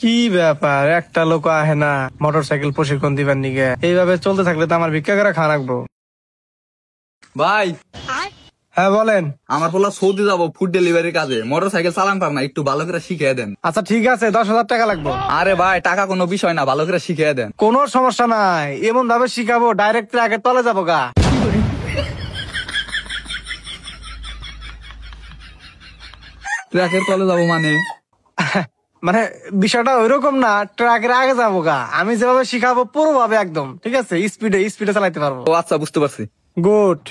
কি ব্যাপার, একটা লোক আহে না মোটরসাইকেল প্রশিক্ষণ দিবার নিগে? এইভাবে চলতে থাকলে তো আমার ভিক্ষা করে খাওয়া রাখবো। ভাই হ্যাঁ বলেন। আমার পোলা সৌদি যাবো ফুড ডেলিভারির কাজে, মোটরসাইকেল চালান পার না, একটু ভালো করে শিখিয়ে দেন। আচ্ছা ঠিক আছে, 10,000 টাকা লাগবে। আরে ভাই টাকা কোনো বিষয় না, ভালো করে শিখিয়ে দেন। কোনো সমস্যা নাই, এমন ভাবে শিখাবো ডাইরেক্ট ট্রাকের তলে যাবো গা। ট্রাকের তলে যাবো মানে? মানে বিষয়টা ওইরকম না, ট্রাকের আগে যাবো গা। আমি যেভাবে শিখাবো পুরো ভাবে একদম ঠিক আছে, স্পিডে চালাইতে পারবো। ও আচ্ছা, বুঝতে পারছি। গুড।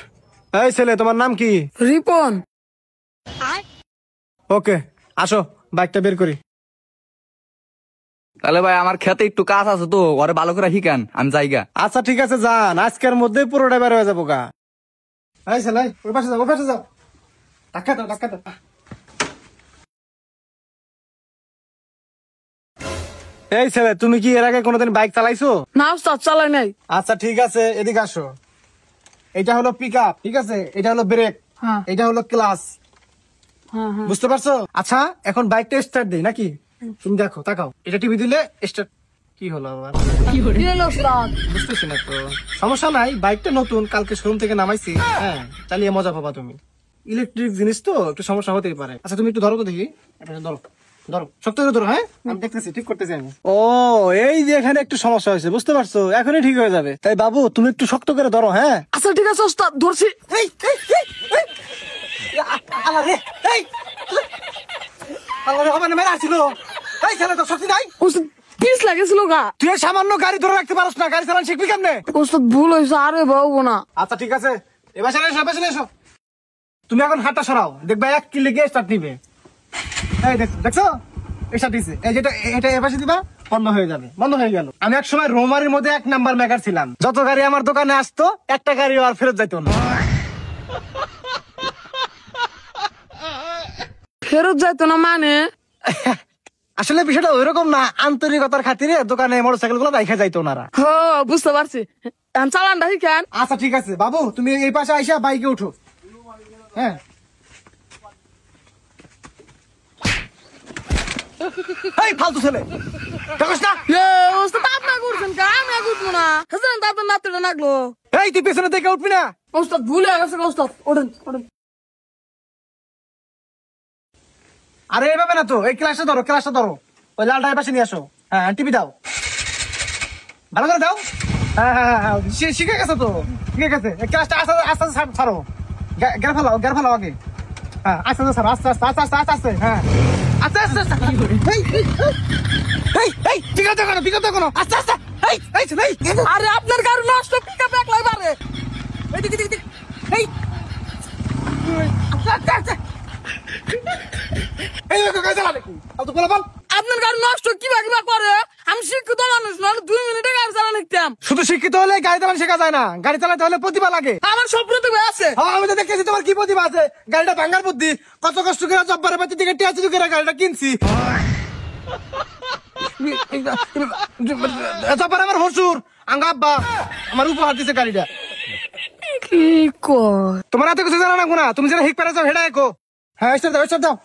এই ছেলে, তোমার নাম কি? রিপন। ওকে, আসো বাইকটা বের করি। তাহলে ভাই আমার খেতে একটু কাজ আছে তো, ওরে ভালো করে শিখান, আমি যাইগা। আচ্ছা ঠিক আছে, যান, আজকের মধ্যে পুরোটা বের হয়ে যাবো গা। এই ছেলে, ওই পাশে যাও, ওই পাশে যাও। ধাক্কা দাও, ধাক্কা দাও। এই ছেলে, তুমি কি এর আগে কোনোদিন বাইক চালাইছো? না উস্তাদ, চালাই নাই। আচ্ছা ঠিক আছে, এদিকে আসো। এটা হলো পিক আপ, ঠিক আছে, এটা হলো ব্রেক, হ্যাঁ এটা হলো ক্লাস, হ্যাঁ হ্যাঁ। বুঝতে পারছো? আচ্ছা এখন বাইকটা স্টার্ট দেই নাকি? তুমি দেখো, তাকাও, এটা টিভি দিলে স্টার্ট। কি হলো আবার? কি হলো উস্তাদ? বুঝতেছি না তো। সমস্যা নাই, বাইকটা নতুন, কালকে শোরুম থেকে নামাইছি। হ্যাঁ, চালিয়ে মজা পাবা তুমি। ইলেকট্রিক জিনিস তো একটু সমস্যা হতেই পারে। আচ্ছা তুমি একটু ধরো তো দেখি, ধরো ধরো, শক্ত করে ধরো। হ্যাঁ, আমি দেখতেছি, ঠিক করতেছি আমি। ও, এই যে এখানে একটু সমস্যা হয়েছে, বুঝতে পারছো? এখনই ঠিক হয়ে যাবে। তাই বাবু, তুমি একটু শক্ত করে ধরো। হ্যাঁ আচ্ছা ঠিক আছে উস্তাদ, ধরছি। পিস লাগেছিল গা। তুই সামান্য গাড়ি ধরে রাখতে পারস না, গাড়ি চালান শিখবি কেমনে? উস্তাদ ভুল হয়েছে, আরে বাবু না। আচ্ছা ঠিক আছে, এবার এসো। তুমি এখন হাতটা সরাও, দেখবা 1 কিলো গিয়ে স্টার্ট নিবে। এই দেখছো, স্টার্ট দিছে। এই যেটা, এটা এপাশে দিবা, বন্ধ হয়ে যাবে। বন্ধ হয়ে গেল। আমি এক সময় রোমারির মধ্যে 1 নাম্বার মেকার ছিলাম। যত গাড়ি আমার দোকানে আসতো, একটা গাড়িও আর ফেরত যাইতো না। ফেরত যাইতো না মানে? আসলে বিষয়টা ওইরকম না, আন্তরিকতার খাতিরে দোকানে মোটরসাইকেল গুলো রাইখা যাইতো ওনারা। হ, বুঝতে পারছি। চালানটা শিখেন। আচ্ছা ঠিক আছে বাবু, তুমি এই পাশে আইসা বাইকে উঠো। হ্যাঁ, এই ফালতু ছেলে, দেখোস না? উস্তাদ আপনি করছেন কা, আমি উঠবো না। হাজার দাদা নাতটা লাগলো। এই তুই পেছনে থেকে উঠবি না। উস্তাদ ভুল হয়ে গেছে উস্তাদ, ওঠেন ওঠেন। আরে এভাবে না তো, এই ক্লাসটা ধরো, ওই লালটা পাশে নিয়ে আসো। হ্যাঁ, টিভি দাও, ভালো করে দাও। হ্যাঁ, শিখে গেছে তো, শিখে গেছে। এই ক্লাসটা আস্তে আস্তে ছাড়ো, গের ফেলাও আগে। হ্যাঁ, আস্তে ছাড়ো, আস্তে। হ্যাঁ, আস্তে। এই বিগত কোনো আস্তে। আরে আপনার গাড়ি নষ্ট, পিকআপ একলাই পারে। এই আস্তে। এই দেখো গাড়ি চালা দেখি, তো বল। আপনার গাড়ি নষ্ট কিভাবে করে? আমি শিক্ষিত মানুষ, নাহলে 2 মিনিটে গাড়ি চালা নিতাম। শুধু শিক্ষিত হলে গাড়ি চালানো শেখা যায় না, গাড়ি চালাতে হলে প্রতিভা লাগে। আমার সব প্রতিভা আছে। হ্যাঁ, আমি তো দেখেছি তোমার কি প্রতিভা আছে। গাড়িটা ভাঙার বুদ্ধি, কত কষ্ট করে জব্বারের বাচ্চা থেকে টিয়াচি করে গাড়িটা কিনছি। জব্বার আমার হসুর, আঙ্গা আব্বা আমার উপহার দিছে গাড়িটা। কি কর? তোমার হাতে কিছু জানা না গুনা, তুমি যেটা হিক পেরে যাও হেডা একো। হ্যাঁ, স্টার্ট দাও,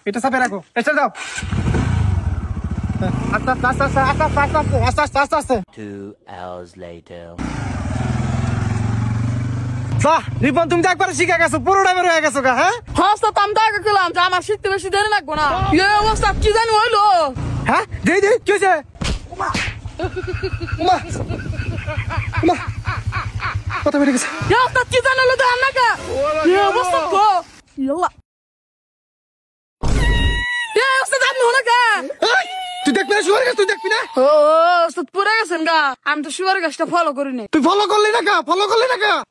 এটা চাপে রাখো, স্টার্ট দাও। আস্তে। 2 hours later. রিপন, তুমি তো একবারে শিখে গেছো, পুরোটা বের হয়ে গেছো গা। হ্যাঁ হস্তাদ আমি তো আগে খেলাম যে আমার শিখতে বেশি দেরি লাগবো না। অবস্থা কি জানি হইলো। হ্যাঁ, দেই কি হয়েছে? কথা বেড়ে গেছে। অবস্থা কি জানি হলো, দেখ না কে অবস্থা তো ইয়াল্লা। আপনি হলো কে? তুই দেখবি না শুয়ার গাছ, তুই দেখবি না? ও ওস্তাদ পুরে গেছেন গা, আমি তো শুয়ার গাছটা ফলো করিনি। তুই ফলো করলি না কা?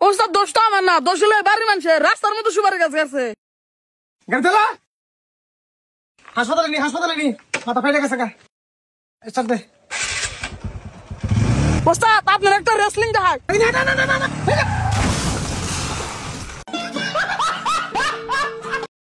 ওস্তাদ দোষটা আমার না, দোষ হলে বাড়ির মানুষের। রাস্তার মতো শুয়ার গাছ গেছে। গাড়ি চালা, হাসপাতালে নি, মাথা ফেটে গেছে গা। স্টার্ট দে। ওস্তাদ আপনার একটা রেসলিং দেখায়। না